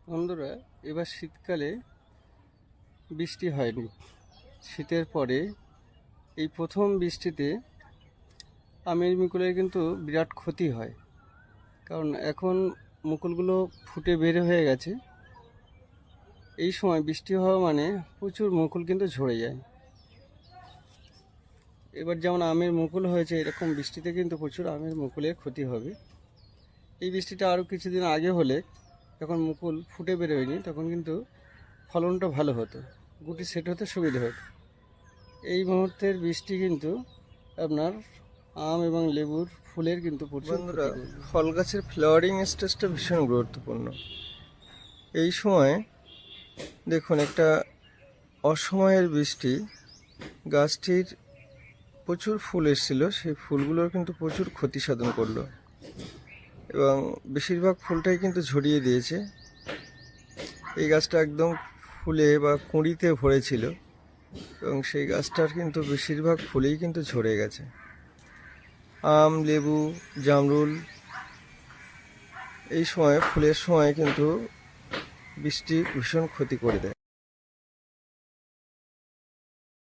বন্ধুরা, এবার শীতকালে বৃষ্টি হয়নি। শীতের পরে এই প্রথম বৃষ্টিতে আমের মুকুলের কিন্তু বিরাট ক্ষতি হয়। কারণ এখন মুকুলগুলো ফুটে বের হয়ে গেছে। এই সময় বৃষ্টি হওয়া মানে প্রচুর মুকুল কিন্তু ঝরে যায়। এবার যেমন আমের মুকুল হয়েছে, এরকম বৃষ্টিতে কিন্তু প্রচুর আমের মুকুলের ক্ষতি হবে। এই বৃষ্টিটা আরও কিছুদিন আগে হলে, যখন মুকুল ফুটে বেরোয়নি, তখন কিন্তু ফলনটা ভালো হতো, গুটি সেট হতে সুবিধা হতো। এই মুহূর্তের বৃষ্টি কিন্তু আপনার আম এবং লেবুর ফুলের কিন্তু প্রচুর ক্ষতি করবে। ফল গাছের ফ্লাওয়ারিং স্টেজটা ভীষণ গুরুত্বপূর্ণ। এই সময় দেখুন, একটা অসময়ের বৃষ্টি গাছটির প্রচুর ফুল এসেছিল, সেই ফুলগুলোর কিন্তু প্রচুর ক্ষতি সাধন করলো এবং বেশিরভাগ ফুলটাই কিন্তু ঝরিয়ে দিয়েছে। এই গাছটা একদম ফুলে বা কুঁড়িতে ভরেছিল এবং সেই গাছটার কিন্তু বেশিরভাগ ফুলেই কিন্তু ঝরে গেছে। আম, লেবু, জামরুল এই সময় ফুলের সময় কিন্তু বৃষ্টি ভীষণ ক্ষতি করে দেয়।